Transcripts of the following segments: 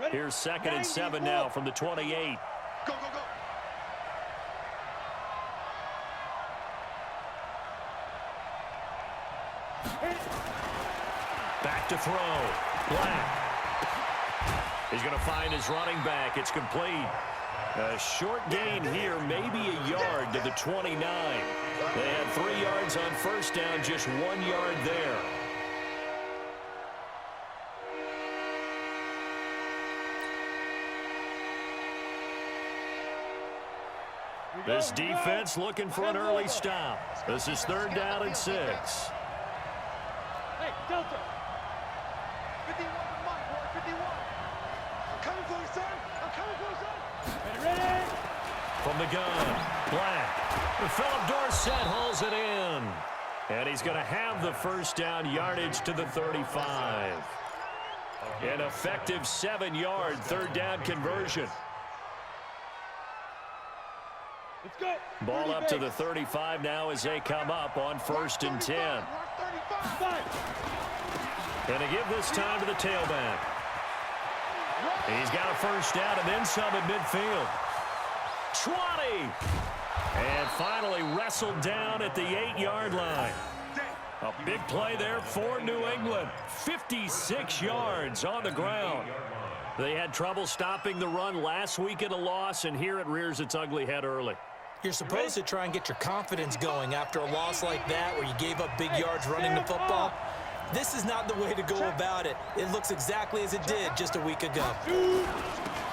Here's 2nd and 7 now from the 28. Go, go, go. Back to throw. Black. He's going to find his running back. It's complete. A short gain here, maybe a yard to the 29. They had 3 yards on first down, just 1 yard there. This defense looking for an early stop. This is 3rd down and 6. Hey, Delta. 51 for Mike, boy, 51. I'm coming for you, son. I'm coming for you, son. Ready? From the gun, Black. Philip Dorsett hauls it in. And he's going to have the first down, yardage to the 35. An effective 7-yard 3rd down conversion. Let's go. Ball up to the 35 now as they come up on 1st and 10. And to give this time to the tailback. He's got a first down and then some at midfield. 20. And finally wrestled down at the 8-yard line. A big play there for New England. 56 yards on the ground. They had trouble stopping the run last week in a loss, and here it rears its ugly head early. You're supposed to try and get your confidence going after a loss like that where you gave up big yards running the football. This is not the way to go about it. It looks exactly as it did just a week ago.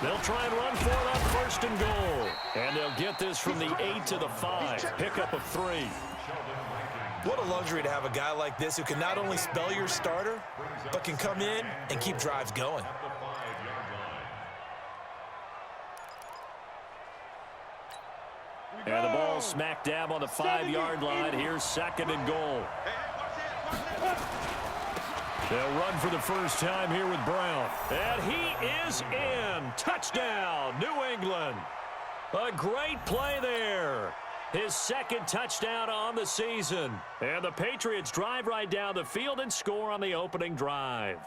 They'll try and run for it on 1st and goal. And they'll get this from the 8 to the 5. Pickup of 3. What a luxury to have a guy like this who can not only spell your starter, but can come in and keep drives going. And the ball smack dab on the 5-yard line. Here's 2nd and goal. They'll run for the first time here with Brown. And he is in. Touchdown, New England. A great play there. His 2nd touchdown on the season. And the Patriots drive right down the field and score on the opening drive.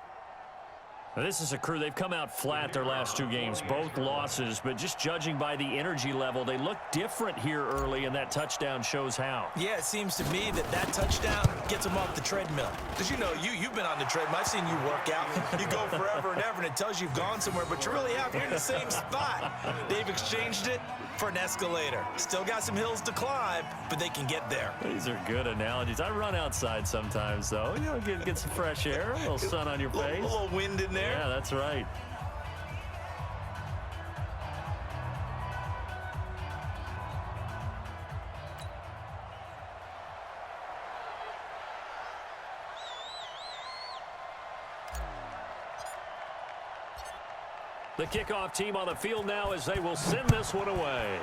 Now, this is a crew. They've come out flat their last 2 games, both losses, but just judging by the energy level, they look different here early, and that touchdown shows how. Yeah, it seems to me that touchdown gets them off the treadmill. Because, you know, you've been on the treadmill. I've seen you work out. You go forever and ever, and it tells you you've gone somewhere, but you really have. You're in the same spot. They've exchanged it for an escalator. Still got some hills to climb, but they can get there. These are good analogies. I run outside sometimes, though. You know, get some fresh air, a little sun on your face. A little wind in there. Yeah, that's right. The kickoff team on the field now as they will send this one away.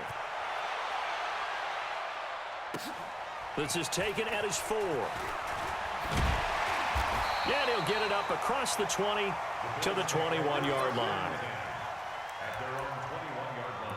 This is taken at his 4. And he'll get it up across the 20 to the 21-yard line. At their own 21-yard line.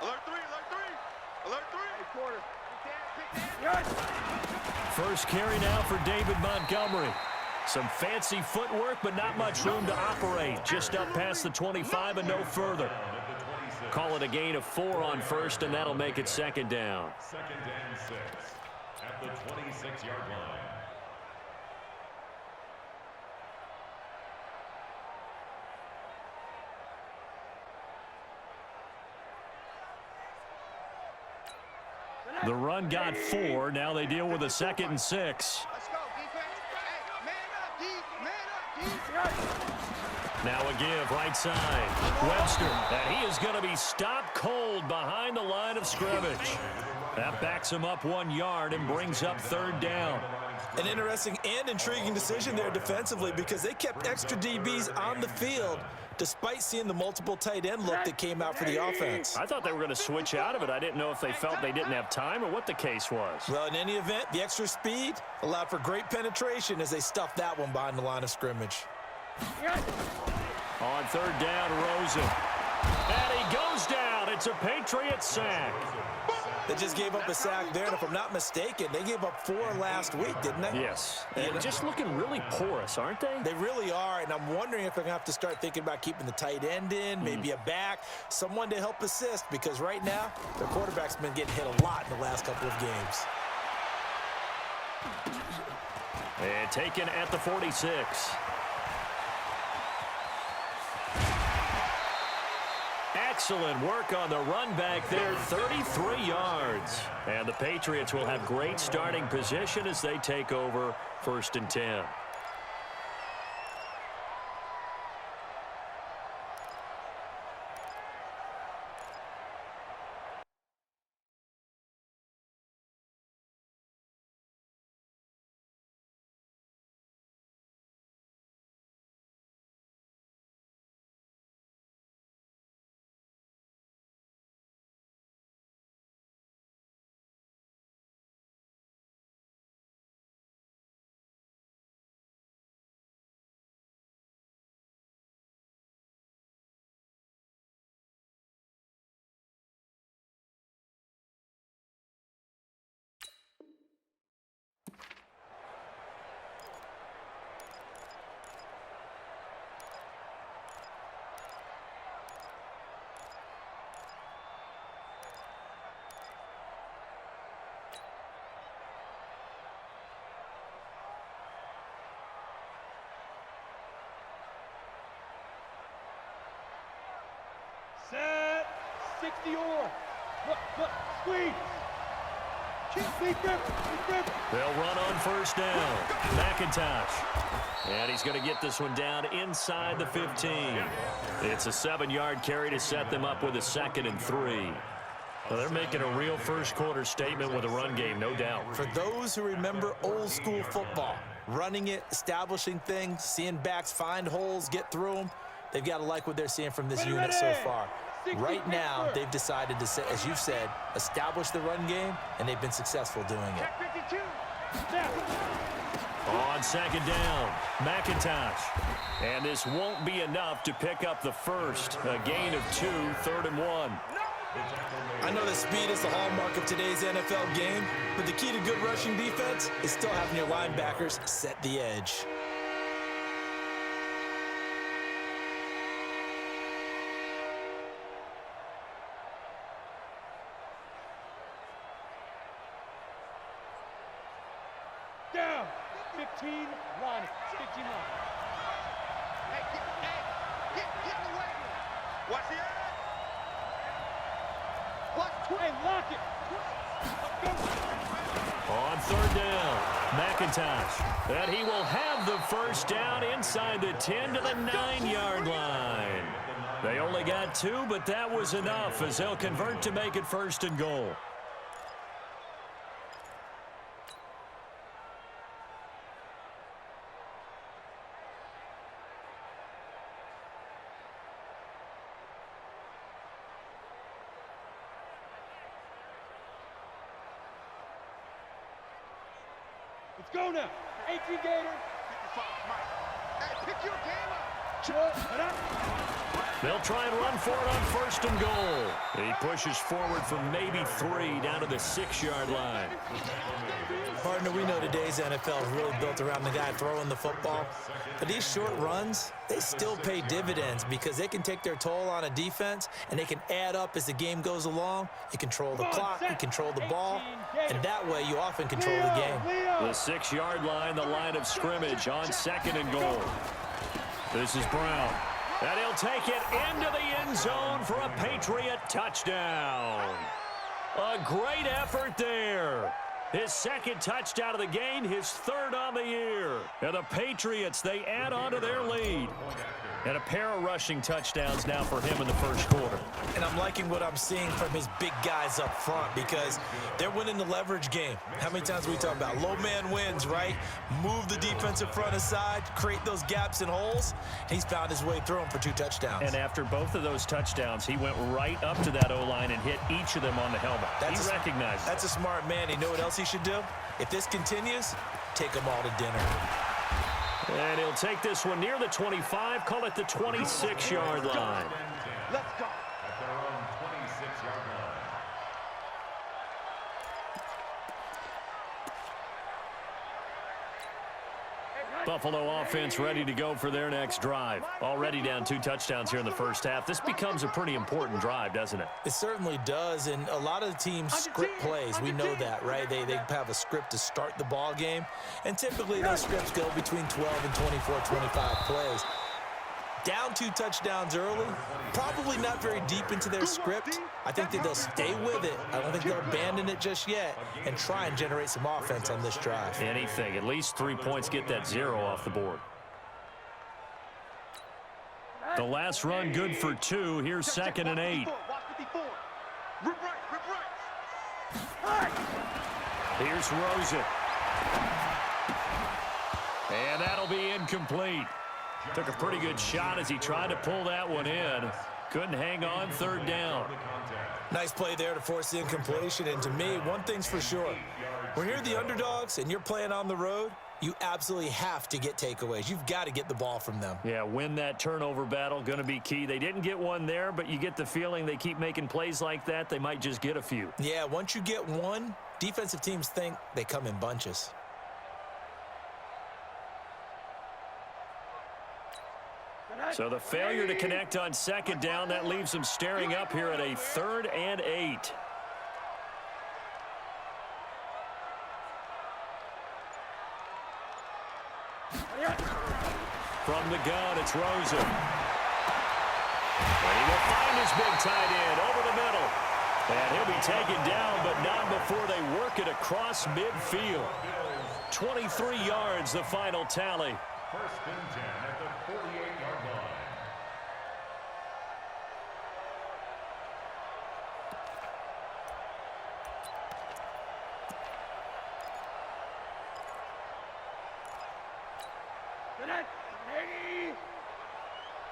Alert 3, alert 3. Alert 3. First carry now for David Montgomery. Some fancy footwork, but not much room to operate. Just up past the 25 and no further. Call it a gain of 4 on first, and that'll make it 2nd down. 2nd and 6 at the 26-yard line. The run got 4. Now they deal with a 2nd and 6. Let's go, defense. Hey, man up, deep. Now a give, right side. Webster, and he is going to be stopped cold behind the line of scrimmage. That backs him up 1 yard and brings up 3rd down. An interesting and intriguing decision there defensively because they kept extra DBs on the field despite seeing the multiple tight end look that came out for the offense. I thought they were going to switch out of it. I didn't know if they felt they didn't have time or what the case was. Well, in any event, the extra speed allowed for great penetration as they stuffed that one behind the line of scrimmage. On third down, Rosen. And he goes down. It's a Patriot sack. They just gave up a sack there, and if I'm not mistaken, they gave up 4 last week, didn't they? Yes. And just looking really porous, aren't they? They really are, and I'm wondering if they're going to have to start thinking about keeping the tight end in, maybe a back, someone to help assist, because right now, their quarterback's been getting hit a lot in the last couple of games. And taken at the 46. Excellent work on the run back there, 33 yards. And the Patriots will have great starting position as they take over 1st and 10. Set. 60 or. Look, squeeze. They'll run on 1st down. McIntosh. And he's going to get this one down inside the 15. It's a 7-yard carry to set them up with a 2nd and 3. Well, they're making a real first-quarter statement with a run game, no doubt. For those who remember old-school football, running it, establishing things, seeing backs find holes, get through them, they've got to like what they're seeing from this unit so far. Right now, they've decided to, as you've said, establish the run game, and they've been successful doing it. On 2nd down, McIntosh. And this won't be enough to pick up the first. A gain of 2, 3rd and 1. I know that speed is the hallmark of today's NFL game, but the key to good rushing defense is still having your linebackers set the edge. Down. 15 line. 15 line. Hey, get in the way. Watch the edge. Hey, lock it. On 3rd down, McIntosh. And he will have the first down inside the 10 to the 9-yard line. They only got 2, but that was enough as they'll convert to make it 1st and goal. Let's go now. 18 Gator. 55, Mike. Hey, pick your game up. They'll try and run for it on 1st and goal. He pushes forward from maybe 3 down to the 6-yard line. Partner, we know today's NFL is really built around the guy throwing the football. But these short runs, they still pay dividends because they can take their toll on a defense and they can add up as the game goes along. You control the clock, you control the ball, and that way you often control the game. The 6-yard line, the line of scrimmage on 2nd and goal. This is Brown. And he'll take it into the end zone for a Patriot touchdown. A great effort there. His second touchdown of the game, his third on the year. And the Patriots, they add on to their lead. And a pair of rushing touchdowns now for him in the first quarter. And I'm liking what I'm seeing from his big guys up front because they're winning the leverage game. How many times we talk about low man wins, right? Move the defensive front aside, create those gaps and holes. He's found his way through them for 2 touchdowns. And after both of those touchdowns, he went right up to that O-line and hit each of them on the helmet. He recognized it. That's a smart man. You know what else he should do? If this continues, take them all to dinner. And he'll take this one near the 25, call it the 26-yard line. Let's go. At their own 26-yard line. Buffalo offense ready to go for their next drive. Already down 2 touchdowns here in the first half. This becomes a pretty important drive, doesn't it? It certainly does, and a lot of the teams script plays. We know that, right? They have a script to start the ball game, and typically those scripts go between 12 and 24, 25 plays. Down 2 touchdowns early, probably not very deep into their script. I think that they'll stay with it. I don't think they'll abandon it just yet and try and generate some offense on this drive. Anything, at least 3 points, get that 0 off the board. The last run good for 2. Here's 2nd and 8. Here's Rosen. And that'll be incomplete. Took a pretty good shot as he tried to pull that one in. Couldn't hang on, 3rd down. Nice play there to force the incompletion. And to me, one thing's for sure. When you're the underdogs and you're playing on the road, you absolutely have to get takeaways. You've got to get the ball from them. Yeah, win that turnover battle, going to be key. They didn't get one there, but you get the feeling they keep making plays like that, they might just get a few. Yeah, once you get one, defensive teams think they come in bunches. So the failure to connect on 2nd down, that leaves them staring up here at a 3rd and 8. From the gun, it's Rosen. And he will find his big tight end over the middle. And he'll be taken down, but not before they work it across midfield. 23 yards, the final tally. 1st and 10 at the 48-yard line.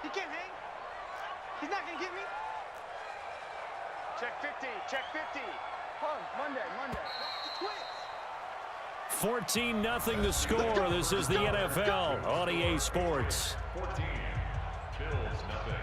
He can't hang. He's not going to get me. Check 50. Check 50. Monday. The Twins. 14-0 the score. This is the NFL on EA Sports. 14. Bills nothing.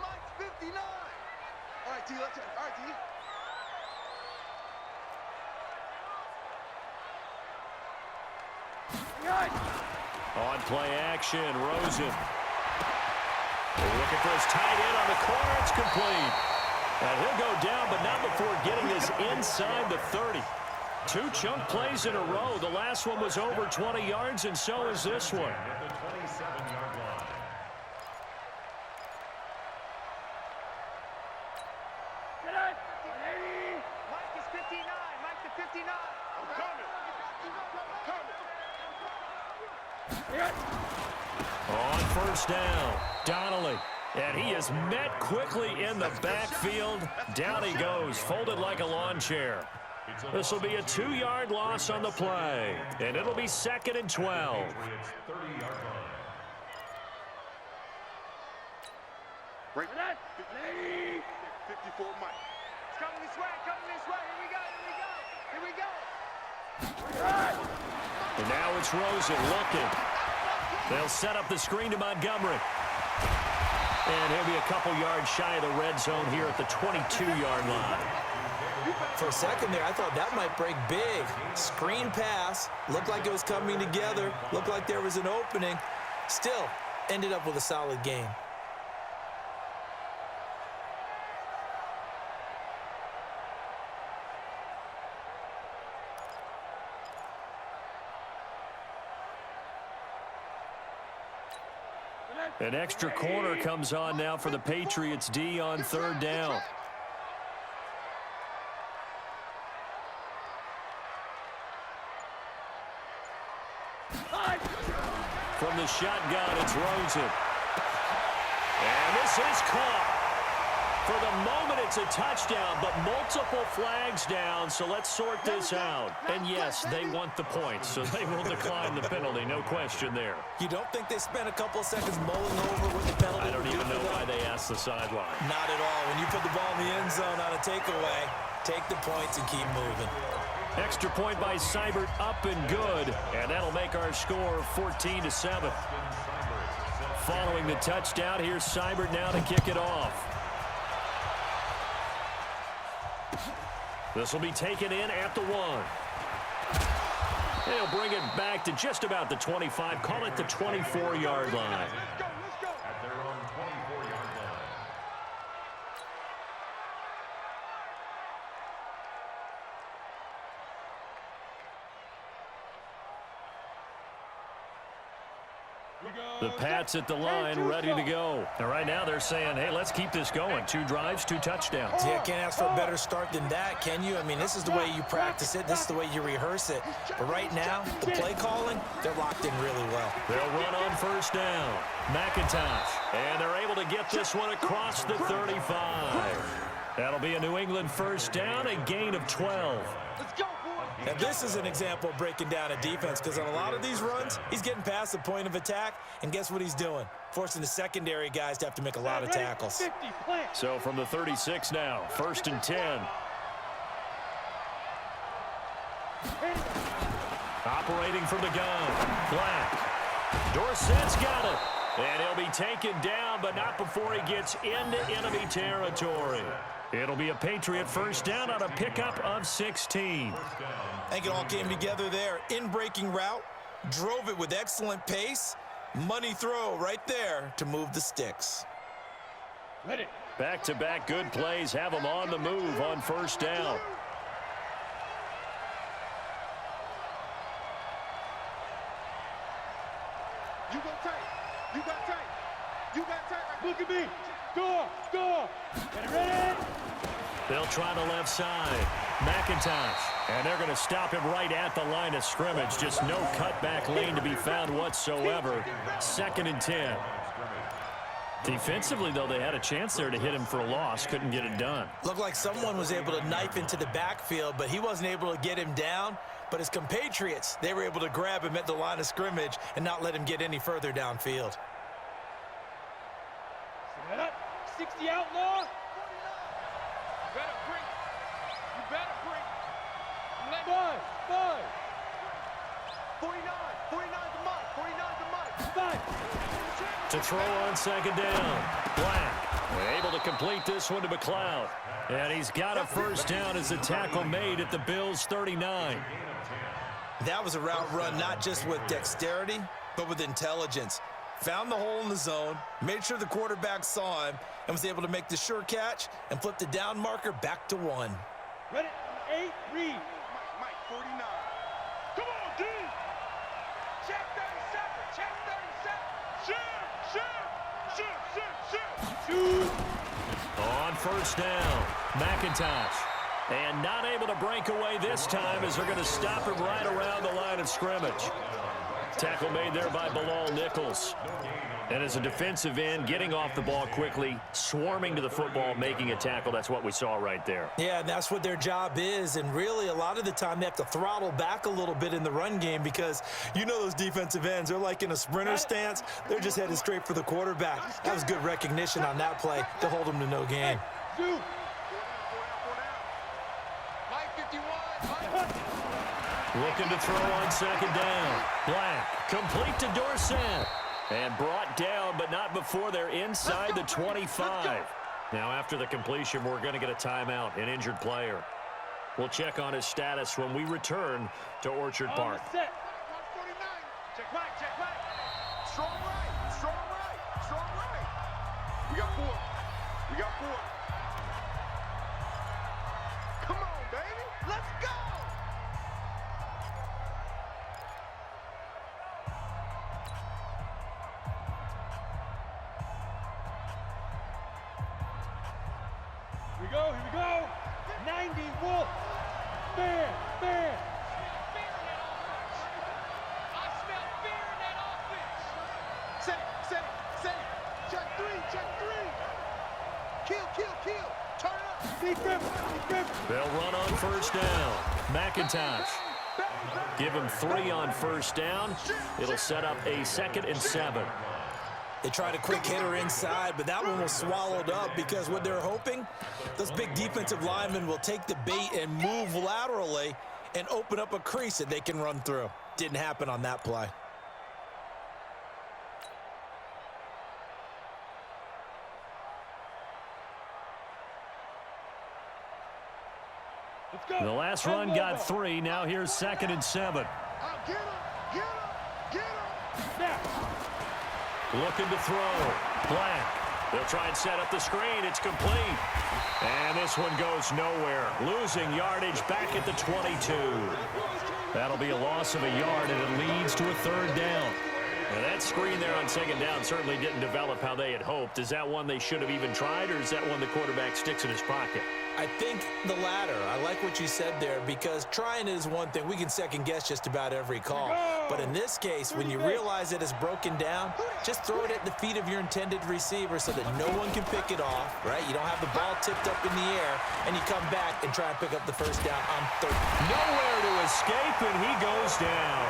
Mike's 59. All right, T, let's go. All right, T. On play action, Rosen. Looking for his tight end on the corner. It's complete. And he'll go down, but not before getting this inside the 30. 2 chunk plays in a row. The last one was over 20 yards, and so is this one. At the 27-yard line. Mike is 59. Mike the 59. I'm coming. On 1st down, Donnelly. And he is met quickly in the backfield. Down he goes, folded like a lawn chair. This will be a 2-yard loss on the play. And it'll be 2nd and 12. 30-yard line. Break that. 54 Mike. It's coming this way. Here we go. And now it's Rosen looking. They'll set up the screen to Montgomery. And he'll be a couple yards shy of the red zone here at the 22-yard line. For a second there, I thought that might break big. Screen pass, looked like it was coming together, looked like there was an opening. Still, ended up with a solid game. An extra corner comes on now for the Patriots D on third down. From the shotgun, it's Rosen. And this is caught. For the moment, it's a touchdown, but multiple flags down, so let's sort this out. And yes, they want the points, so they will decline the penalty, no question there. You don't think they spent a couple of seconds mulling over what the penalty I don't even know why they asked the sideline. Not at all. When you put the ball in the end zone on a takeaway, take the points and keep moving. Extra point by Seibert, up and good, and that'll make our score 14-7. Following the touchdown, here's Seibert now to kick it off. This will be taken in at the 1. They'll bring it back to just about the 25. Call it the 24-yard line. At their own 24-yard line. The Pats at the line, ready to go. And right now they're saying, hey, let's keep this going. 2 drives, 2 touchdowns. Yeah, can't ask for a better start than that, can you? I mean, this is the way you practice it. This is the way you rehearse it. But right now, the play calling, they're locked in really well. They'll run on first down. McIntosh. And they're able to get this one across the 35. That'll be a New England first down, a gain of 12. Let's go, boy. Now, this is an example of breaking down a defense because on a lot of these runs, he's getting past the point of attack, and guess what he's doing? Forcing the secondary guys to have to make a lot of tackles. 50, plant. So from the 36 now, 1st and 10. Operating from the gun. Black. Dorsett's got it. And he'll be taken down, but not before he gets into enemy territory. It'll be a Patriot first down on a pickup of 16. I think it all came together there. In-breaking route, drove it with excellent pace. Money throw right there to move the sticks. Ready. Back-to-back good plays have them on the move on first down. You go tight. You got tight. You got tight. Look at me. Score. Score. Get it ready. They'll try the left side. McIntosh. And they're going to stop him right at the line of scrimmage. Just no cutback lane to be found whatsoever. 2nd and 10. Defensively, though, they had a chance there to hit him for a loss. Couldn't get it done. Looked like someone was able to knife into the backfield, but he wasn't able to get him down. But his compatriots, they were able to grab him at the line of scrimmage and not let him get any further downfield. Set up. 60 outlaw. You better bring. You better bring. Let 5. 49. 49 to Mike. 49 to Mike. 5. To throw on 2nd down. Black able to complete this one to McLeod. And he's got a first down as the tackle made at the Bills' 39. That was a route run not just with dexterity, but with intelligence. Found the hole in the zone, made sure the quarterback saw him, and was able to make the sure catch and flip the down marker back to 1. Ready. 8. Read. Mike. 49. Come on, dude. Check 37. Check 37. Shoot. On first down, McIntosh. And not able to break away this time as they're going to stop him right around the line of scrimmage. Tackle made there by Bilal Nichols. And as a defensive end, getting off the ball quickly, swarming to the football, making a tackle. That's what we saw right there. Yeah, and that's what their job is. And really, a lot of the time, they have to throttle back a little bit in the run game because you know those defensive ends, they're like in a sprinter stance. They're just headed straight for the quarterback. That was good recognition on that play to hold them to no gain. Looking to throw on 2nd down. Black, complete to Dorsett. And brought down, but not before they're inside the 25. Now, after the completion, we're going to get a timeout, an injured player. We'll check on his status when we return to Orchard Park. Set. 49. Check right, check right. Strong right, strong right, strong right. We got 4. We got 4. Come on, baby. Let's go. Here we go, here we go. 90, Wolf. Fair, fair. I smell fear in that offense. Set it. Check 3, check 3. Kill. Turn it up. They'll run on first down. McIntosh. Give him 3 on first down. It'll set up a 2nd and 7. They tried a quick hitter inside, but that one was swallowed up because what they're hoping, those big defensive linemen will take the bait and move laterally and open up a crease that they can run through. Didn't happen on that play. Let's go. The last run got 3. Now here's 2nd and 7. Get him. Now. Looking to throw. Black. They'll try and set up the screen. It's complete. And this one goes nowhere. Losing yardage back at the 22. That'll be a loss of a yard, and it leads to a 3rd down. Now that screen there on 2nd down certainly didn't develop how they had hoped. Is that one they should have even tried, or is that one the quarterback sticks in his pocket? I think the latter. I like what you said there because trying it is one thing. We can second guess just about every call. But in this case, when you realize it is broken down, just throw it at the feet of your intended receiver so that no one can pick it off, right? You don't have the ball tipped up in the air, and you come back and try and pick up the first down on 3rd. Nowhere to escape, and he goes down.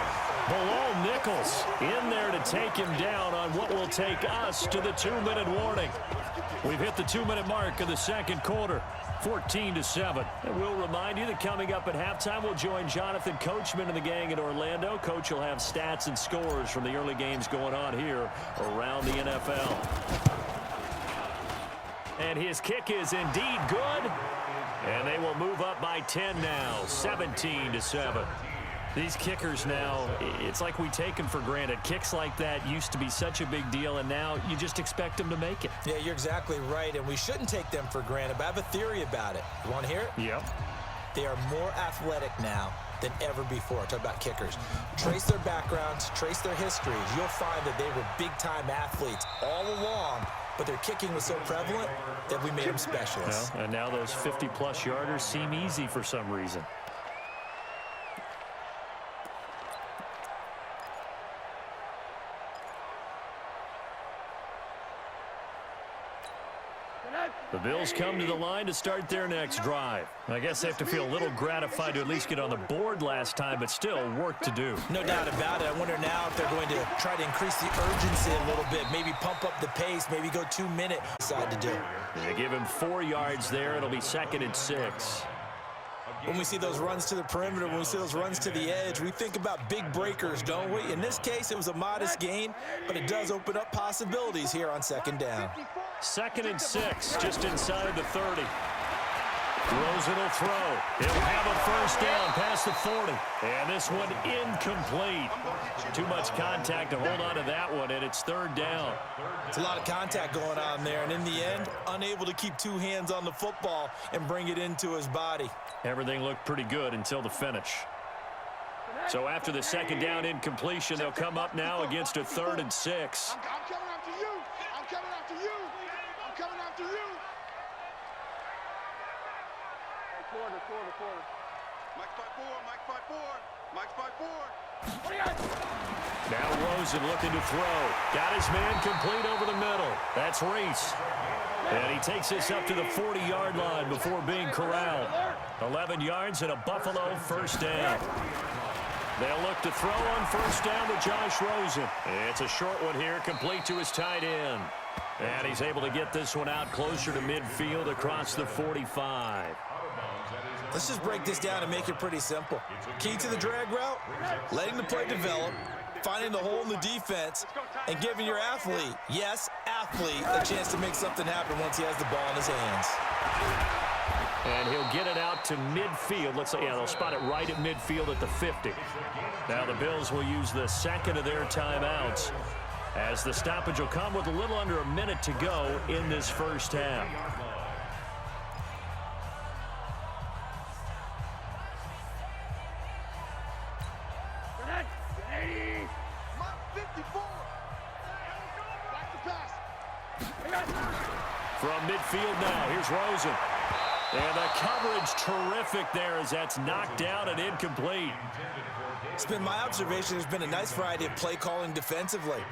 Below Nichols in there to take him down on what will take us to the 2-minute warning. We've hit the 2-minute mark of the 2nd quarter. 14-7. And we'll remind you that coming up at halftime, we'll join Jonathan Coachman and the gang in Orlando. Coach will have stats and scores from the early games going on here around the NFL. And his kick is indeed good. And they will move up by 10 now, 17-7. These kickers now, it's like we take them for granted. Kicks like that used to be such a big deal, and now you just expect them to make it. Yeah, you're exactly right, and we shouldn't take them for granted, but I have a theory about it. You want to hear it? Yep. They are more athletic now than ever before. Talk about kickers. Trace their backgrounds, trace their histories. You'll find that they were big-time athletes all along, but their kicking was so prevalent that we made them specialists. Well, and now those 50-plus yarders seem easy for some reason. The Bills come to the line to start their next drive. I guess they have to feel a little gratified to at least get on the board last time, but still work to do. No doubt about it. I wonder now if they're going to try to increase the urgency a little bit, maybe pump up the pace, maybe go 2 minutes. Decide to do. They give him 4 yards there. It'll be 2nd and 6. When we see those runs to the perimeter, when we see those runs to the edge, we think about big breakers, don't we? In this case, it was a modest gain, but it does open up possibilities here on 2nd down. 2nd and 6, just inside the 30. Rosen will throw. He'll have a first down past the 40. And this one incomplete. Too much contact to hold on to that one, and it's 3rd down. It's a lot of contact going on there, and in the end, unable to keep 2 hands on the football and bring it into his body. Everything looked pretty good until the finish. So after the 2nd down incompletion, they'll come up now against a 3rd and 6. I'm coming after you. I'm coming after you. I'm coming after you. Quarter. Mike 5-4. Mike 5-4. Now Rosen looking to throw. Got his man complete over the middle. That's Reese. And he takes this up to the 40-yard line before being corralled. 11 yards and a Buffalo first down. They'll look to throw on first down with Josh Rosen. It's a short one here, complete to his tight end. And he's able to get this one out closer to midfield across the 45. Let's just break this down and make it pretty simple. Key to the drag route, letting the play develop, finding the hole in the defense, and giving your athlete, yes, athlete, a chance to make something happen once he has the ball in his hands. And he'll get it out to midfield. Let's say, yeah, they'll spot it right at midfield at the 50. Now the Bills will use the second of their timeouts, as the stoppage will come with a little under a minute to go in this first half. From midfield now, here's Rosen. And the coverage terrific there as that's knocked down and incomplete. It's been my observation there's been a nice variety of play calling defensively.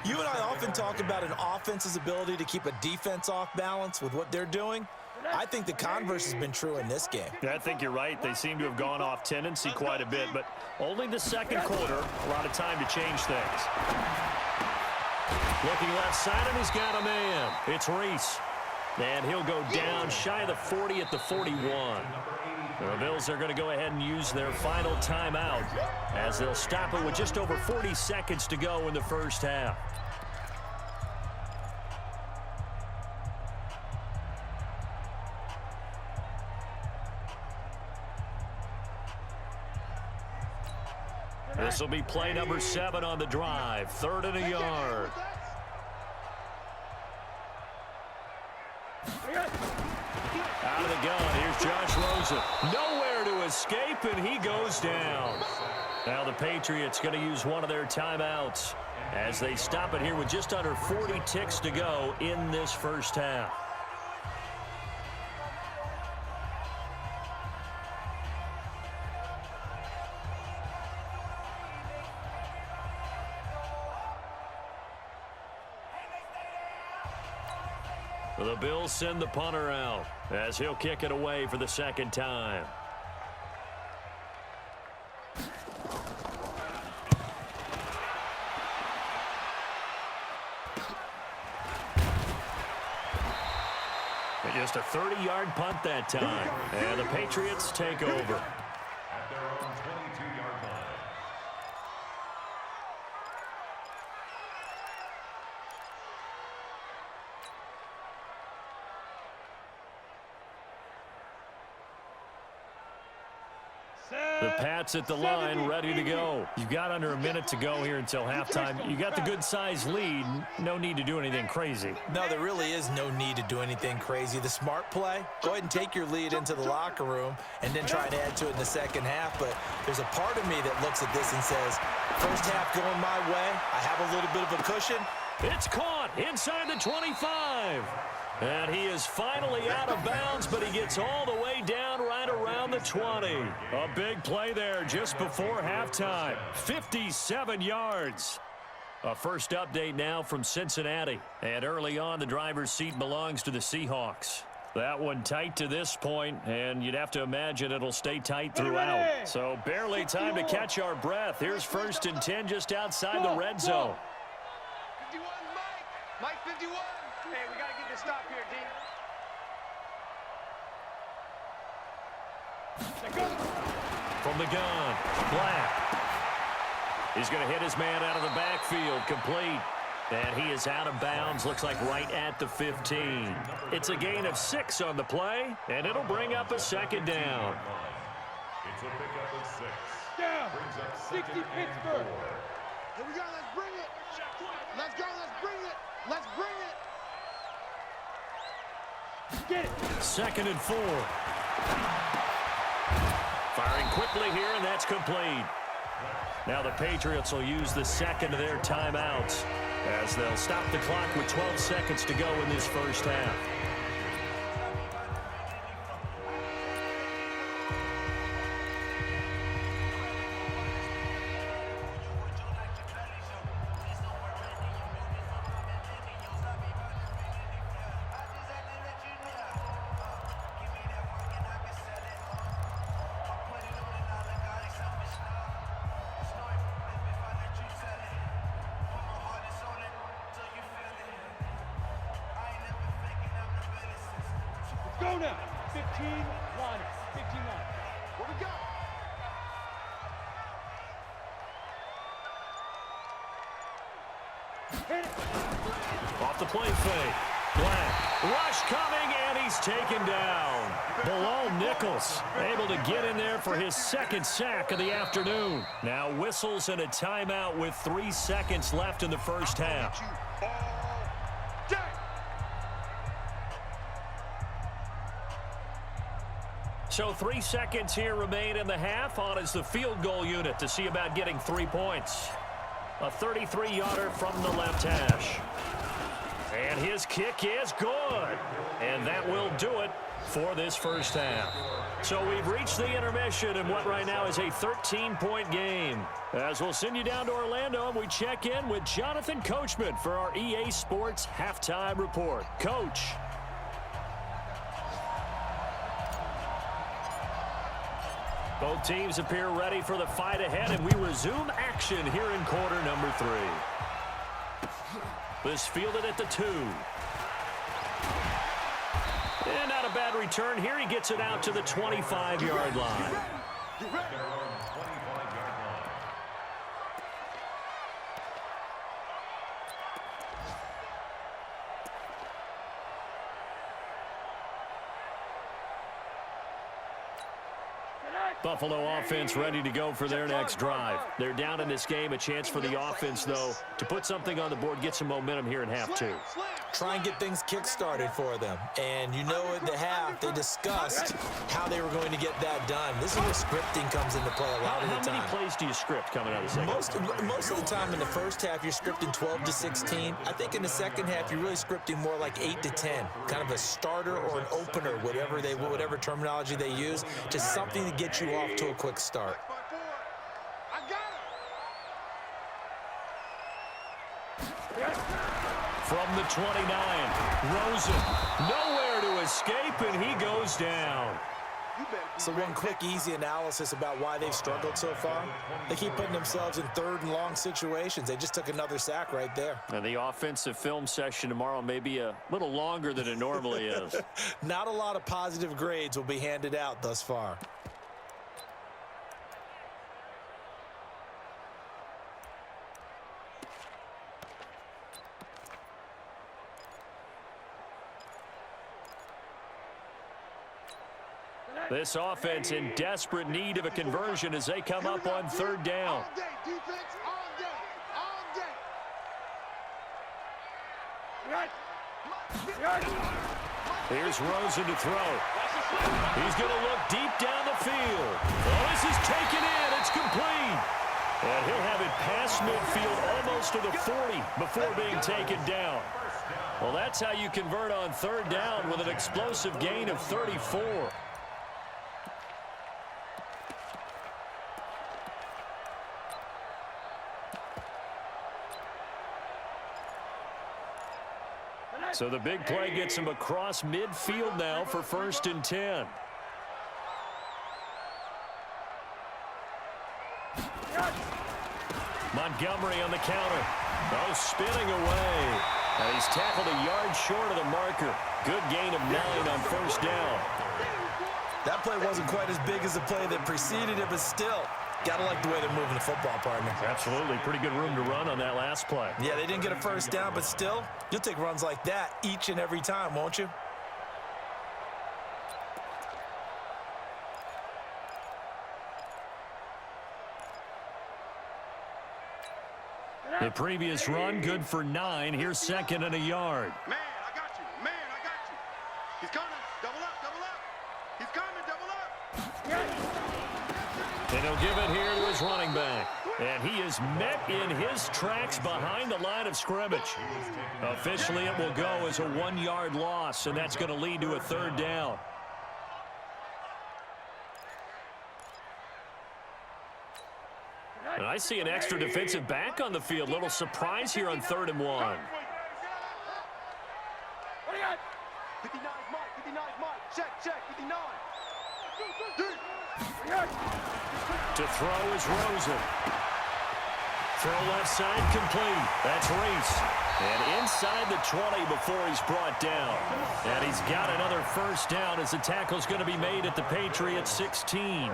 You and I often talk about an offense's ability to keep a defense off balance with what they're doing. I think the converse has been true in this game. I think you're right. They seem to have gone off tendency quite a bit, but only the second quarter, a lot of time to change things. Looking left side, and he's got a man. It's Reese. And he'll go down shy of the 40 at the 41. The Bills are going to go ahead and use their final timeout as they'll stop it with just over 40 seconds to go in the first half. This will be play number 7 on the drive. 3rd and a yard. Out of the gun, here's Josh Rosen. Nowhere to escape, and he goes down. Now the Patriots going to use one of their timeouts as they stop it here with just under 40 ticks to go in this first half. The Bills send the punter out as he'll kick it away for the second time. And just a 30-yard punt that time. And the Patriots take over. At their own 22-yard line. The Pats at the line, ready to go. You've got under a minute to go here until halftime. You got the good-sized lead. No need to do anything crazy. No, there really is no need to do anything crazy. The smart play, go ahead and take your lead into the locker room and then try to add to it in the second half. But there's a part of me that looks at this and says, first half going my way, I have a little bit of a cushion. It's caught inside the 25. And he is finally out of bounds, but he gets all the way down right around the 20. A big play there just before halftime. 57 yards. A first update now from Cincinnati. And early on, the driver's seat belongs to the Seahawks. That one tight to this point, and you'd have to imagine it'll stay tight throughout. So barely time to catch our breath. Here's 1st and 10 just outside the red zone. 51, Mike 51. Hey, we got to get this stop here, D. From the gun, Black. He's going to hit his man out of the backfield, complete. And he is out of bounds, looks like right at the 15. It's a gain of 6 on the play, and it'll bring up a second down. It's a pickup of 6. Down. Brings up 60 2nd and Pittsburgh. 4. Here we go. Let's bring it. Let's go. Let's bring it. Let's bring it. Get it. 2nd and 4. Firing quickly here, and that's complete. Now the Patriots will use the second of their timeouts as they'll stop the clock with 12 seconds to go in this first half. Go now. 15 line. 15 line. Where we go? Hit it. Off the play fake. Black. Rush coming, and he's taken down. Below Nichols, able to get in there for his second sack of the afternoon. Now whistles and a timeout with 3 seconds left in the first half. So 3 seconds here remain in the half. On is the field goal unit to see about getting 3 points. A 33-yarder from the left hash. And his kick is good. And that will do it for this first half. So we've reached the intermission in what right now is a 13-point game. As we'll send you down to Orlando, and we check in with Jonathan Coachman for our EA Sports Halftime Report. Coach. Both teams appear ready for the fight ahead, and we resume action here in quarter number 3. This fielded at the 2. And not a bad return here. He gets it out to the 25-yard line. Buffalo offense ready to go for their next drive. They're down in this game. A chance for the offense, though, to put something on the board, get some momentum here in half 2. Try and get things kick-started for them. And you know at the half, they discussed how they were going to get that done. This is where scripting comes into play a lot of the time. How many plays do you script coming out of the second? Most of the time in the first half, you're scripting 12 to 16. I think in the second half, you're really scripting more like 8 to 10. Kind of a starter or an opener, whatever terminology they use. Just something to get you off to a quick start. From the 29, Rosen nowhere to escape, and he goes down. So one quick, easy analysis about why they've struggled so far. They keep putting themselves in third and long situations. They just took another sack right there. And the offensive film session tomorrow may be a little longer than it normally is. Not a lot of positive grades will be handed out thus far. This offense in desperate need of a conversion as they come up on third down. Here's Rosen to throw. He's going to look deep down the field. Oh, this is taken in. It's complete. And he'll have it past midfield almost to the 40 before being taken down. Well, that's how you convert on third down with an explosive gain of 34. So the big play gets him across midfield now for 1st and 10. Montgomery on the counter. Oh, spinning away. And he's tackled a yard short of the marker. Good gain of 9 on 1st down. That play wasn't quite as big as the play that preceded it, but still, gotta like the way they're moving the football, partner. Absolutely. Pretty good room to run on that last play. Yeah, they didn't get a 1st down, but still, you'll take runs like that each and every time, won't you? The previous run, good for 9. Here's 2nd and a yard. Man, I got you. Man, I got you. He's coming. Double up, double up. He's coming, double up. And he'll give it here to his running back. And he is met in his tracks behind the line of scrimmage. Officially, it will go as a 1-yard loss, and that's going to lead to a 3rd down. And I see an extra defensive back on the field. Little surprise here on 3rd and 1. What do you got? 59 Mike, 59 Mike. Check, 59. To throw is Rosen. Throw left side complete. That's Reese. And inside the 20 before he's brought down. And he's got another 1st down as the tackle's going to be made at the Patriots 16.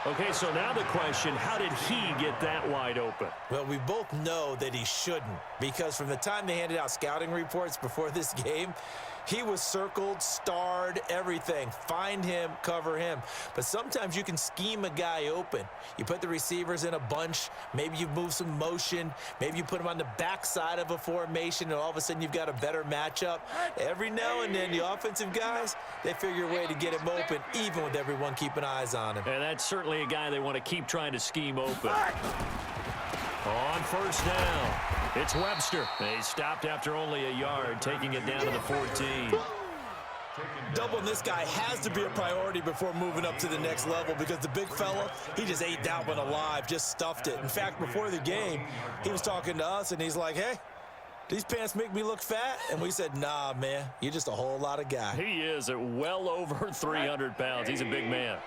Okay, so now the question, how did he get that wide open? Well, we both know that he shouldn't, because from the time they handed out scouting reports before this game, He was circled, starred, everything. Find him, cover him. But sometimes you can scheme a guy open. You put the receivers in a bunch. Maybe you move some motion. Maybe you put them on the backside of a formation, and all of a sudden you've got a better matchup. Every now and then, the offensive guys, they figure a way to get him open, even with everyone keeping eyes on him. And that's certainly a guy they want to keep trying to scheme open. On first down, it's Webster. He stopped after only a yard, taking it down to the 14. Doubling this guy has to be a priority before moving up to the next level, because the big fella, he just ate that one alive, just stuffed it. In fact, before the game, he was talking to us, and he's like, hey, these pants make me look fat? And we said, nah, man, you're just a whole lot of guy. He is at well over 300 pounds. He's a big man. Here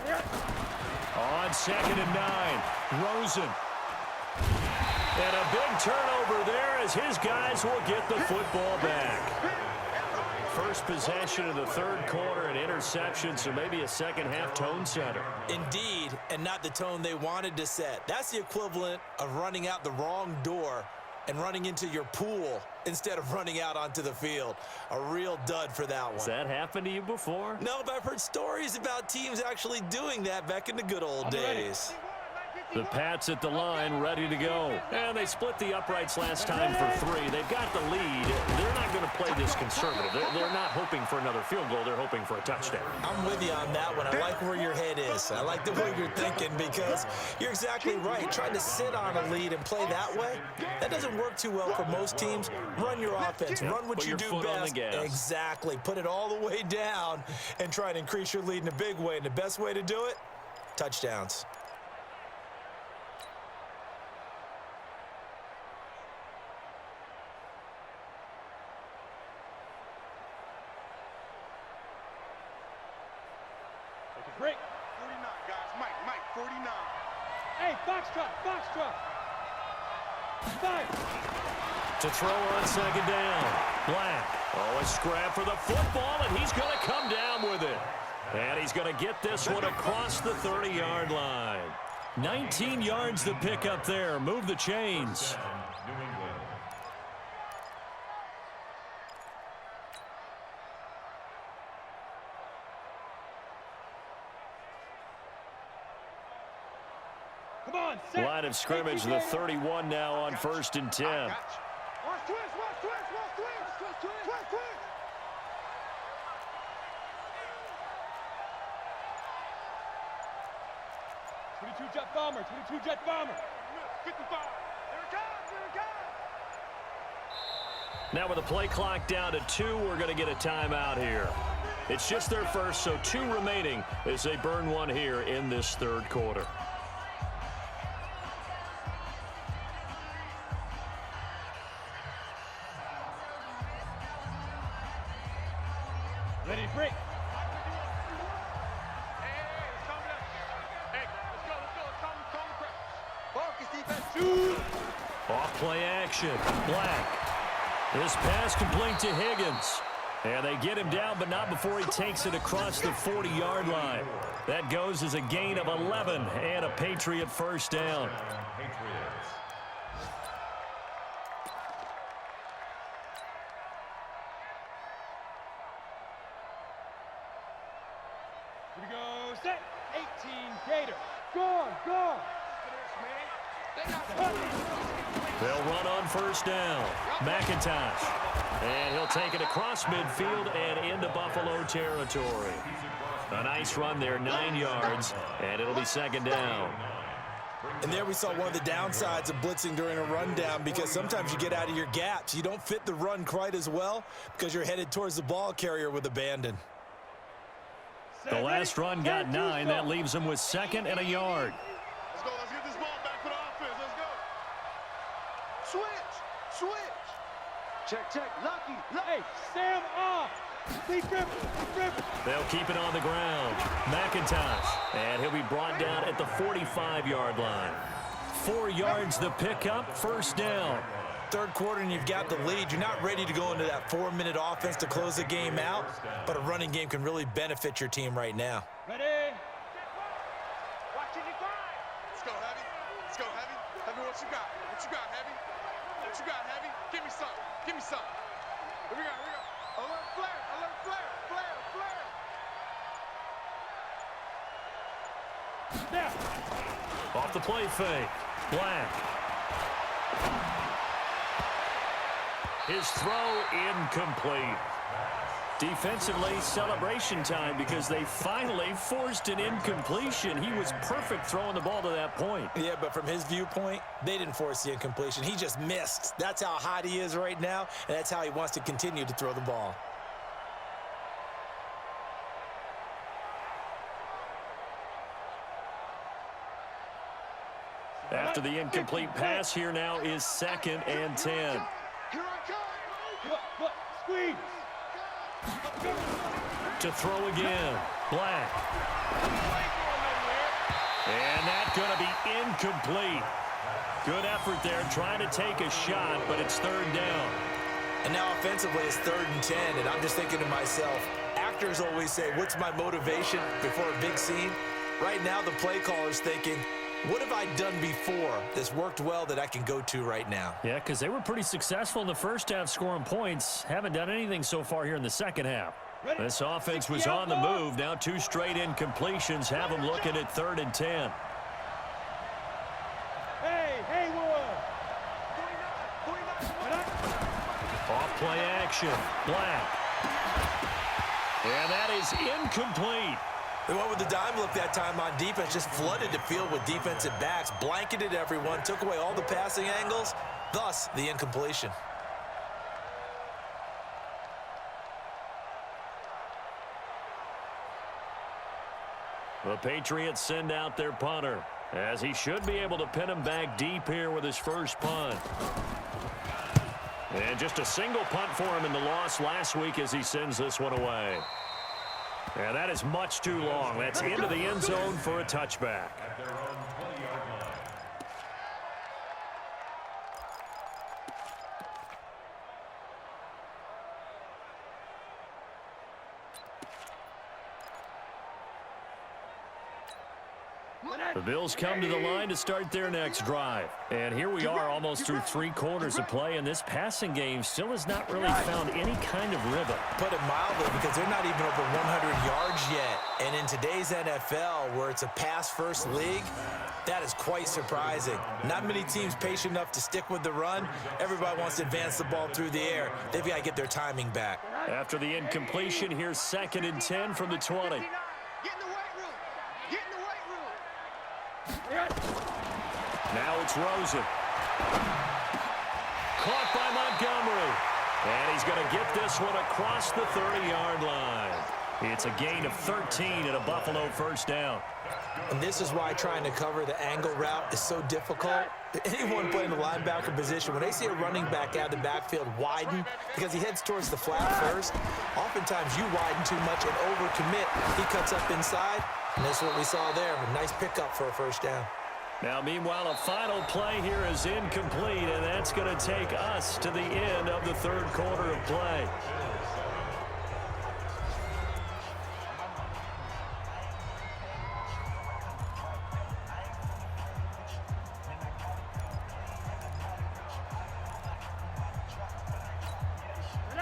we go. On 2nd and 9, Rosen. And a big turnover there as his guys will get the football back. First possession of the third quarter, an interception, so maybe a second-half tone setter. Indeed, and not the tone they wanted to set. That's the equivalent of running out the wrong door and running into your pool instead of running out onto the field. A real dud for that one. Has that happened to you before? No, but I've heard stories about teams actually doing that back in the good old days. The Pats at the line, ready to go. And they split the uprights last time for 3. They've got the lead. They're not going to play this conservative. They're not hoping for another field goal. They're hoping for a touchdown. I'm with you on that one. I like where your head is. I like the way you're thinking, because you're exactly right. Trying to sit on a lead and play that way, that doesn't work too well for most teams. Run your offense. Run what you do best. Exactly. Put it all the way down and try to increase your lead in a big way. And the best way to do it, touchdowns. Break. 49, guys. Mike, 49. Hey, foxtrot. 5. To throw on 2nd down. Black. Oh, a scrap for the football, and he's going to come down with it. And he's going to get this one across the 30-yard line. 19 yards to pick up there. Move the chains. Come on, set. Line of scrimmage, the 31 now on 1st and 10. Watch twist. 22 jet bomber. 55. Here it comes. Now with the play clock down to 2, we're going to get a timeout here. It's just their first, so 2 remaining as they burn one here in this 3rd quarter. Ready to break. Off play action. Black. This pass complete to Higgins. And they get him down, but not before he takes it across the 40-yard line. That goes as a gain of 11 and a Patriot first down. Here we go, set. 18 Gator. Gone. They'll run on first down. McIntosh. And he'll take it across midfield and into Buffalo territory. A nice run there, 9 yards, and it'll be 2nd down. And there we saw one of the downsides of blitzing during a rundown, because sometimes you get out of your gaps. You don't fit the run quite as well because you're headed towards the ball carrier with abandon. The last run got 9. That leaves him with 2nd and a yard. Let's go. Let's get this ball back for the offense. Let's go. Switch. Check. Lucky. Hey, Sam off. They'll keep it on the ground. McIntosh. And he'll be brought down at the 45-yard line. 4 yards the pickup, first down. 3rd quarter and you've got the lead. You're not ready to go into that 4-minute offense to close the game out, but a running game can really benefit your team right now. Ready? Watch it, Let's go, Heavy. Heavy What you got? What you got, Heavy? What you got, Heavy? Give me some. Give me some. Here we go. Here we go. Alert flare. Alert flare. Flare. Flare. Snap. Off the play fake. Black. His throw incomplete. Defensively, celebration time because they finally forced an incompletion. He was perfect throwing the ball to that point. Yeah, but from his viewpoint, they didn't force the incompletion. He just missed. That's how hot he is right now, and that's how he wants to continue to throw the ball. After the incomplete pass, here now is 2nd and 10. Here I come. Look, squeeze. To throw again. Black. And that's going to be incomplete. Good effort there trying to take a shot, but it's 3rd down. And now offensively, it's 3rd and 10, and I'm just thinking to myself, actors always say, what's my motivation before a big scene? Right now, the play caller's thinking, what have I done before that's worked well that I can go to right now? Yeah, because they were pretty successful in the first half scoring points. Haven't done anything so far here in the second half. This offense was on the move. Now 2 straight incompletions have them looking at 3rd and 10. Hey, Off play action. Black. And that is incomplete. They went with the dime look that time on defense, just flooded the field with defensive backs, blanketed everyone, took away all the passing angles, thus the incompletion. The Patriots send out their punter, as he should be able to pin him back deep here with his first punt. And just a single punt for him in the loss last week as he sends this one away. And that is much too long. That's into the end zone for a touchback. At their own 20-yard line. The Bills come to the line to start their next drive. And here we are almost through 3 quarters of play, and this passing game still has not really found any kind of rhythm. Put it mildly, because they're not even over 100 yards yet. And in today's NFL, where it's a pass-first league, that is quite surprising. Not many teams patient enough to stick with the run. Everybody wants to advance the ball through the air. They've got to get their timing back. After the incompletion, here's 2nd and 10 from the 20. Now it's Rosen. Caught by Montgomery. And he's going to get this one across the 30-yard line. It's a gain of 13 and a Buffalo first down. And this is why trying to cover the angle route is so difficult. Anyone playing the linebacker position, when they see a running back out of the backfield widen, because he heads towards the flat first, oftentimes you widen too much and overcommit. He cuts up inside, and that's what we saw there. A nice pickup for a first down. Now, meanwhile, a final play here is incomplete, and that's going to take us to the end of the 3rd quarter of play.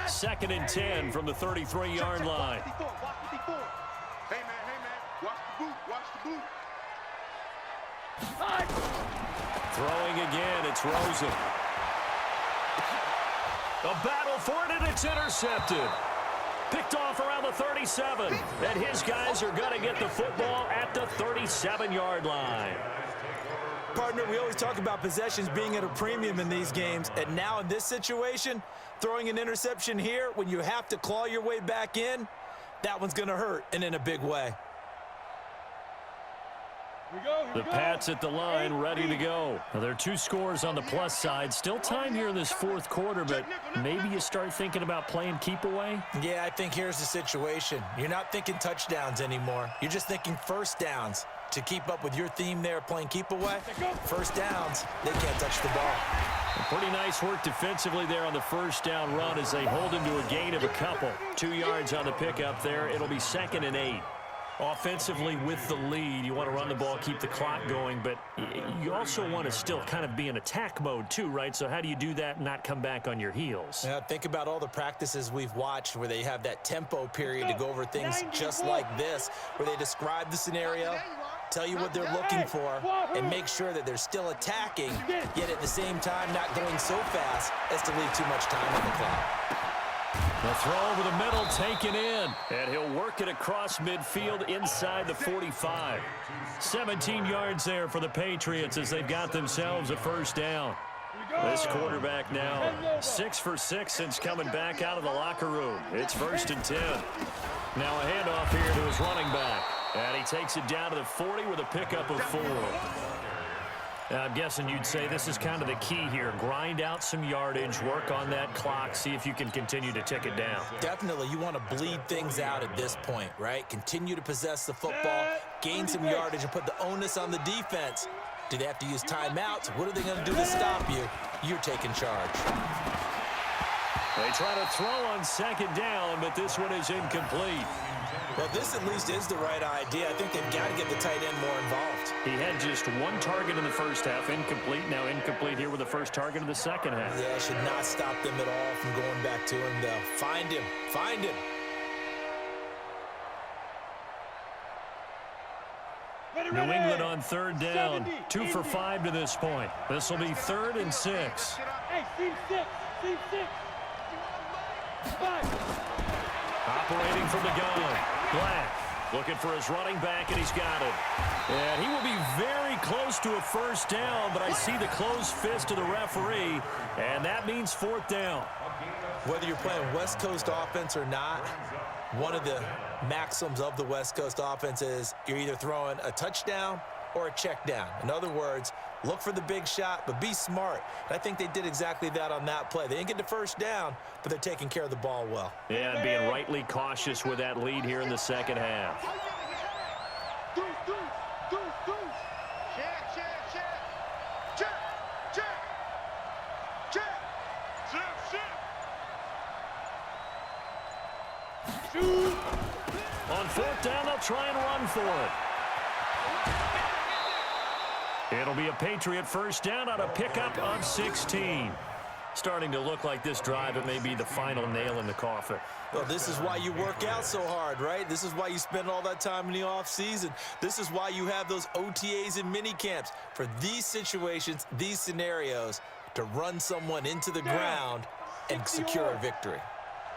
Second and 10 from the 33-yard line. Hey, man, watch the boot, watch the boot. Throwing again, it's Rosen. A battle for it, and it's intercepted. Picked off around the 37. And his guys are going to get the football at the 37-yard line. Partner, we always talk about possessions being at a premium in these games, and now in this situation, throwing an interception here when you have to claw your way back in, that one's going to hurt, and in a big way. The Pats at the line, ready to go. Now, there are 2 scores on the plus side. Still time here in this 4th quarter, but maybe you start thinking about playing keep away? Yeah, I think here's the situation. You're not thinking touchdowns anymore. You're just thinking first downs. To keep up with your theme there, playing keep away, first downs, they can't touch the ball. Pretty nice work defensively there on the first down run as they hold him to a gain of a couple. 2 yards on the pickup there. It'll be 2nd and 8. Offensively with the lead, you want to run the ball, keep the clock going, but you also want to still kind of be in attack mode too, right? So how do you do that and not come back on your heels? Yeah, think about all the practices we've watched where they have that tempo period to go over things just like this, where they describe the scenario, tell you what they're looking for, and make sure that they're still attacking, yet at the same time not going so fast as to leave too much time on the clock. The throw over the middle taken in, and he'll work it across midfield inside the 45. 17 yards there for the Patriots as they've got themselves a first down. This quarterback now 6 for 6 since coming back out of the locker room. It's 1st and 10. Now a handoff here to his running back, and he takes it down to the 40 with a pickup of 4. I'm guessing you'd say this is kind of the key here. Grind out some yardage, work on that clock, see if you can continue to tick it down. Definitely, you want to bleed things out at this point, right? Continue to possess the football, gain some yardage, and put the onus on the defense. Do they have to use timeouts? What are they going to do to stop you? You're taking charge. They try to throw on 2nd down, but this one is incomplete. Well, this at least is the right idea. I think they've got to get the tight end more involved. He had just 1 target in the first half, incomplete. Now incomplete here with the first target of the second half. Yeah, should not stop them at all from going back to him, though. Find him. Find him. New England on 3rd down. 2 for 5 to this point. This will be 3rd and 6. Hey, team 6. Team 6. 5. Operating from the gun. Black looking for his running back, and he's got it. And he will be very close to a first down, but I see the closed fist of the referee, and that means 4th down. Whether you're playing West Coast offense or not, one of the maxims of the West Coast offense is you're either throwing a touchdown or a check down. In other words, look for the big shot, but be smart. And I think they did exactly that on that play. They didn't get the first down, but they're taking care of the ball well. Yeah, and being rightly cautious with that lead here in the second half. On 4th down, they'll try and run for it. It'll be a Patriot first down on a pickup of 16. Starting to look like this drive, it may be the final nail in the coffin. Well, this is why you work out so hard, right? This is why you spend all that time in the offseason. This is why you have those OTAs and mini camps for these situations, these scenarios, to run someone into the ground and secure a victory.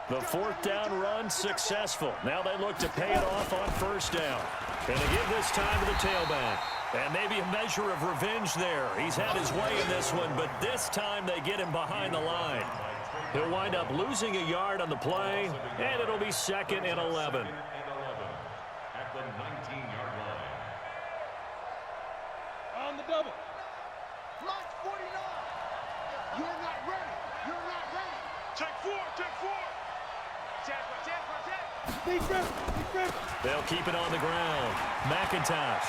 The 4th down run successful. Now they look to pay it off on 1st down. And they give this time to the tailback. And maybe a measure of revenge there. He's had his way in this one, but this time they get him behind the line. He'll wind up losing a yard on the play, and it'll be 2nd and 11. At the 19-yard line. On the double. March 49. You're not ready. You're not ready. Take 4. Take 4. Stay fresh. They'll keep it on the ground. McIntosh.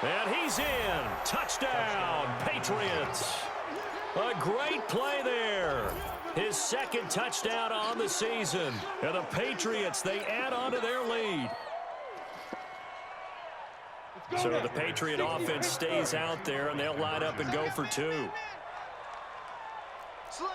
And he's in. Touchdown, Patriots. A great play there. His 2nd touchdown on the season. And the Patriots, they add on to their lead. So the Patriot offense stays out there, and they'll line up and go for 2. Slam.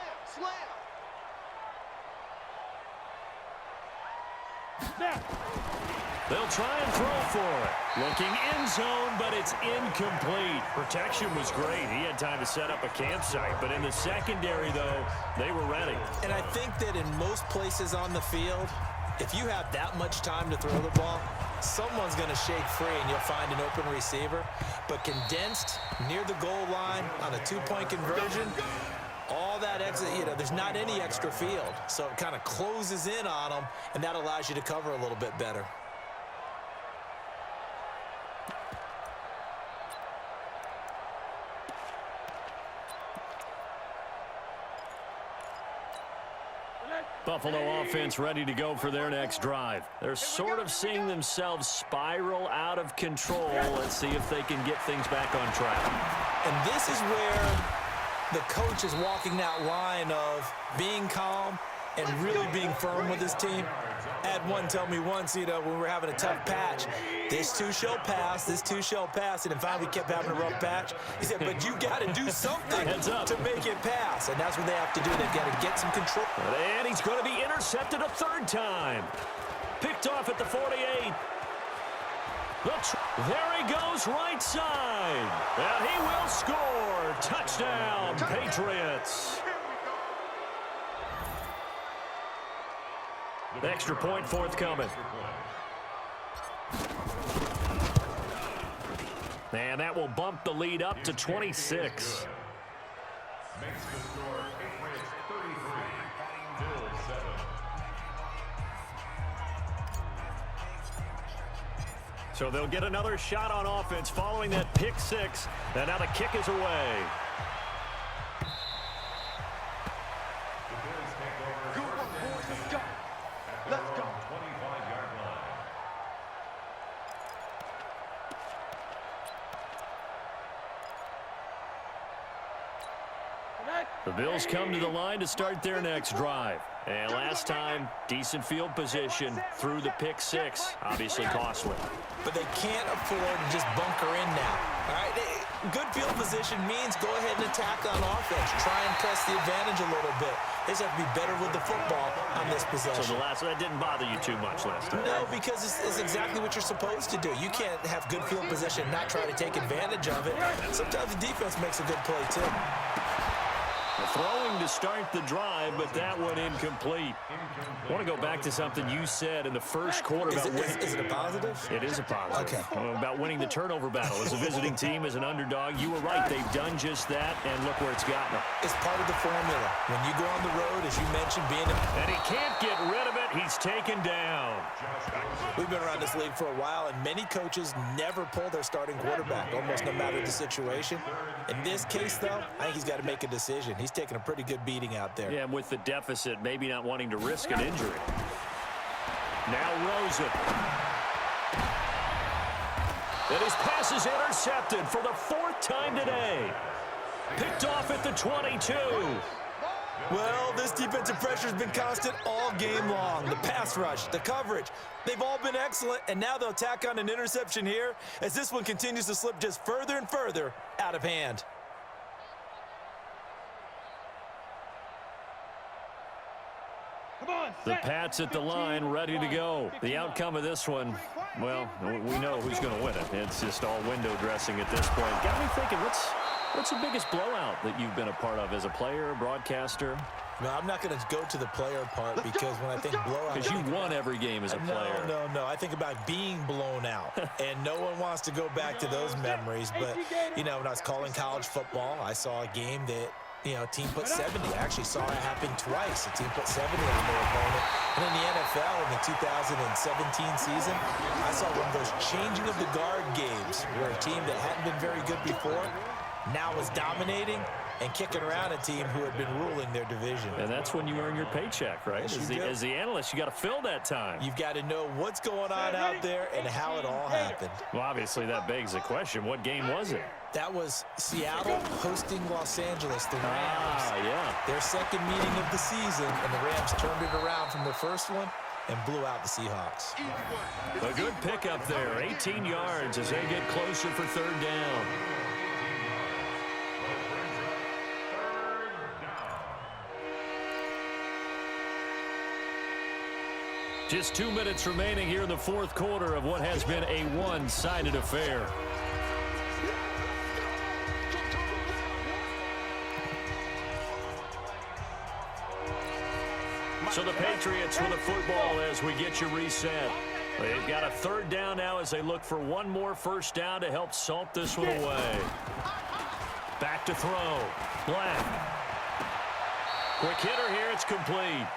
They'll try and throw for it. Looking end zone, but it's incomplete. Protection was great. He had time to set up a campsite. But in the secondary, though, they were ready. And I think that in most places on the field, if you have that much time to throw the ball, someone's going to shake free and you'll find an open receiver. But condensed near the goal line on a 2-point conversion, all that extra, there's not any extra field. So it kind of closes in on them, and that allows you to cover a little bit better. Buffalo offense ready to go for their next drive. They're sort of seeing themselves spiral out of control. Let's see if they can get things back on track. And this is where the coach is walking that line of being calm and really being firm with his team. Had one tell me once, when we were having a tough patch, this too shall pass, this too shall pass, and then finally kept having a rough patch. He said, but you got to do something to make it pass, and that's what they have to do. They've got to get some control. And he's going to be intercepted a third time. Picked off at the 48. There he goes, right side. And he will score. Touchdown, Patriots. Extra point forthcoming. And that will bump the lead up to 26. Makes the score Patriots 33, Bills 7. So they'll get another shot on offense following that pick six. And now the kick is away. The Bills take over. Go, boys, let's go. Let's go. 25-yard line. The Bills come to the line to start their next drive. And last time, decent field position through the pick six. Obviously costly. But they can't afford to just bunker in now. All right, good field position means go ahead and attack on offense. Try and press the advantage a little bit. They just have to be better with the football on this possession. So that didn't bother you too much last time? No, because it's exactly what you're supposed to do. You can't have good field position and not try to take advantage of it. Sometimes the defense makes a good play, too. Throwing to start the drive, but that one incomplete. I want to go back to something you said in the first quarter about winning. Is it a positive? It is a positive. Okay. About winning the turnover battle. As a visiting team, as an underdog, you were right. They've done just that, and look where it's gotten them. It's part of the formula. When you go on the road, as you mentioned, And he can't get rid of it. He's taken down. We've been around this league for a while, and many coaches never pull their starting quarterback, almost no matter the situation. In this case, though, I think he's got to make a decision. He's taking a pretty good beating out there. Yeah, and with the deficit, maybe not wanting to risk an injury. Now Rosen. And his pass is intercepted for the fourth time today. Picked off at the 22. Well, this defensive pressure has been constant all game long. The pass rush, the coverage, they've all been excellent, and now they'll tack on an interception here as this one continues to slip just further and further out of hand. The Pats at the line, ready to go. The outcome of this one, well, we know who's going to win it. It's just all window dressing at this point. Got me thinking, what's the biggest blowout that you've been a part of as a player, broadcaster? No, I'm not going to go to the player part because when I think blowout... Because you won every game as a player. No. I think about being blown out, and no one wants to go back to those memories. But, when I was calling college football, I saw a game that, a team put 70. I actually saw it happen twice. A team put 70 on their opponent. And in the NFL in the 2017 season, I saw one of those changing of the guard games where a team that hadn't been very good before now was dominating and kicking around a team who had been ruling their division. And that's when you earn your paycheck, right? As the analyst, you got to fill that time. You've got to know what's going on out there and how it all happened. Well, obviously, that begs the question, what game was it? That was Seattle hosting Los Angeles, the Rams. Yeah. Their second meeting of the season, and the Rams turned it around from their first one and blew out the Seahawks. A good pickup there, 18 yards as they get closer for third down. Just 2 minutes remaining here in the fourth quarter of what has been a one-sided affair. So the Patriots with the football as we get you reset. They've got a third down now as they look for one more first down to help salt this one away. Back to throw. Black. Quick hitter here. It's complete.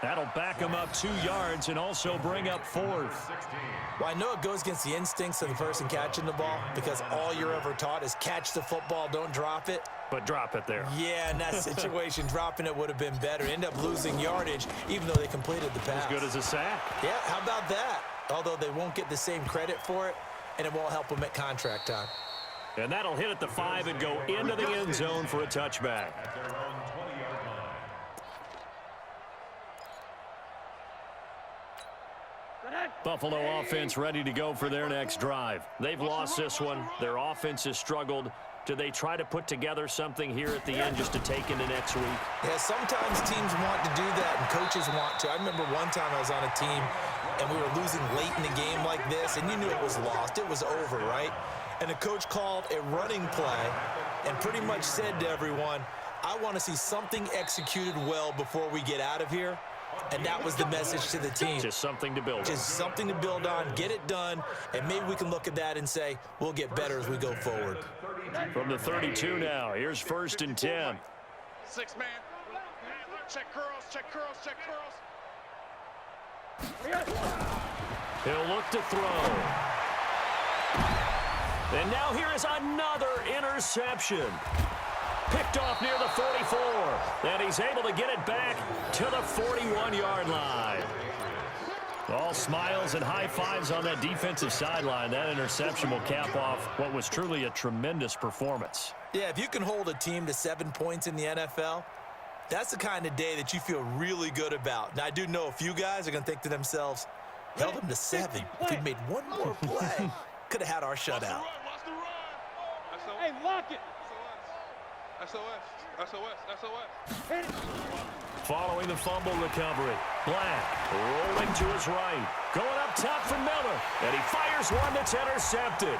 That'll back him up 2 yards and also bring up fourth. Well, I know it goes against the instincts of the person catching the ball because all you're ever taught is catch the football, don't drop it. But drop it there. Yeah, in that situation, dropping it would have been better. End up losing yardage even though they completed the pass. As good as a sack. Yeah, how about that? Although they won't get the same credit for it, and it won't help them at contract time. And that'll hit at the 5 and go into the end zone for a touchback. At their own 20-yard line. Buffalo offense ready to go for their next drive. They've lost this one. Their offense has struggled. Do they try to put together something here at the end just to take into next week? Yeah, sometimes teams want to do that and coaches want to. I remember one time I was on a team and we were losing late in the game like this, and you knew it was lost. It was over, right? And the coach called a running play and pretty much said to everyone, I want to see something executed well before we get out of here. And that was the message to the team. Just something to build on. Just something to build on, get it done, and maybe we can look at that and say, we'll get better as we go forward. From the 32 now, here's 1st and 10. 6 man. Check curls, check curls, check curls. He'll look to throw. And now here is another interception. Picked off near the 44. And he's able to get it back to the 41-yard line. All smiles and high fives on that defensive sideline. That interception will cap off what was truly a tremendous performance. Yeah, if you can hold a team to 7 points in the NFL, that's the kind of day that you feel really good about. Now, I do know a few guys are going to think to themselves, held them to 7. If we'd made one more play, could have had our shutout. Hey, lock it. SOS. Following the fumble recovery, Black rolling to his right. Going up top for Miller, and he fires one that's intercepted.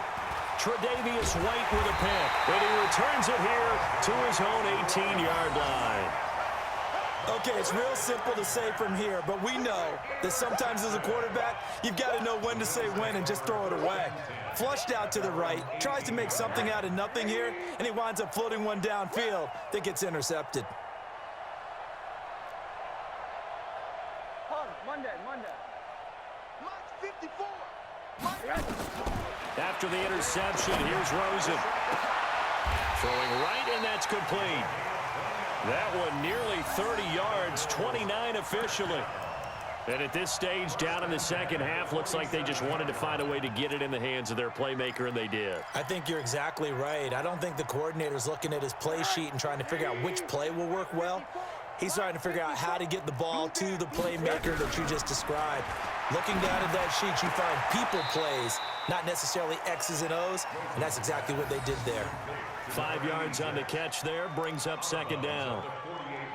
Tre'Davious White with a pick, and he returns it here to his own 18-yard line. Okay, it's real simple to say from here, but we know that sometimes as a quarterback, you've got to know when to say when and just throw it away. Flushed out to the right, tries to make something out of nothing here, and he winds up floating one downfield that gets intercepted. Monday. March 54. After the interception, here's Rosen. Throwing right, and that's complete. That one nearly 30 yards, 29 officially. And at this stage, down in the second half, looks like they just wanted to find a way to get it in the hands of their playmaker, and they did. I think you're exactly right. I don't think the coordinator's looking at his play sheet and trying to figure out which play will work well. He's trying to figure out how to get the ball to the playmaker that you just described. Looking down at that sheet, you find people plays, not necessarily X's and O's, and that's exactly what they did there. 5 yards on the catch there, brings up 2nd down.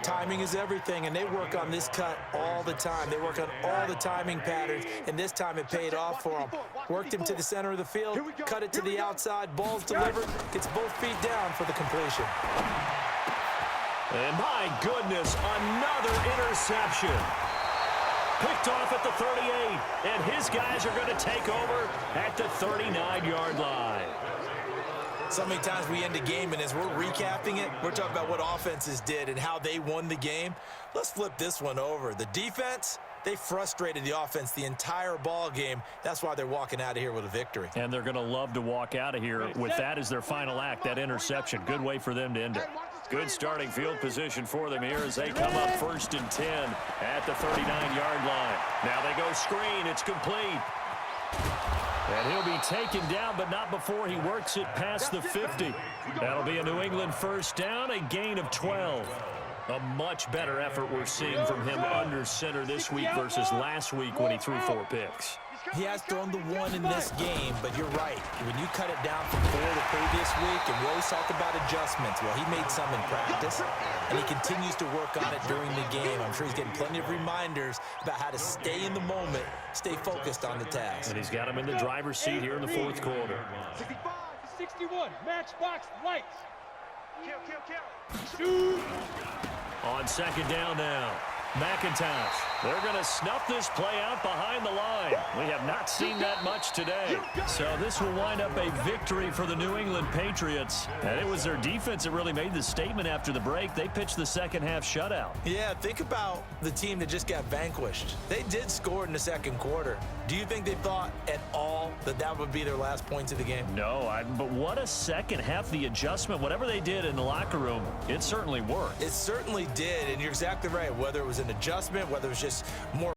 Timing is everything, and they work on this cut all the time. They work on all the timing patterns, and this time it paid off for them. Worked him to the center of the field, cut it to the outside, ball's delivered, gets both feet down for the completion. And my goodness, another interception. Picked off at the 38, and his guys are going to take over at the 39-yard line. So many times we end a game, and as we're recapping it, we're talking about what offenses did and how they won the game. Let's flip this one over. The defense, they frustrated the offense the entire ball game. That's why they're walking out of here with a victory. And they're going to love to walk out of here with that as their final act, that interception. Good way for them to end it. Good starting field position for them here as they come up 1st and 10 at the 39-yard line. Now they go screen. It's complete. And he'll be taken down, but not before he works it past the 50. That'll be a New England 1st down, a gain of 12. A much better effort we're seeing from him under center this week versus last week when he threw 4 picks. He has thrown the 1 in this game, but you're right. When you cut it down from 4 the previous week, and we always talk about adjustments, well, he made some in practice, and he continues to work on it during the game. I'm sure he's getting plenty of reminders about how to stay in the moment, stay focused on the task. And he's got him in the driver's seat here in the 4th quarter. 65 to 61, matchbox lights. Shoot. On 2nd down now, McIntosh. They're going to snuff this play out behind the line. We have not seen that much today. So this will wind up a victory for the New England Patriots. And it was their defense that really made the statement after the break. They pitched the second half shutout. Yeah, think about the team that just got vanquished. They did score in the 2nd quarter. Do you think they thought at all that that would be their last points of the game? No, but what a second half. The adjustment, whatever they did in the locker room, it certainly worked. It certainly did, and you're exactly right. Whether it was an adjustment, whether it was just more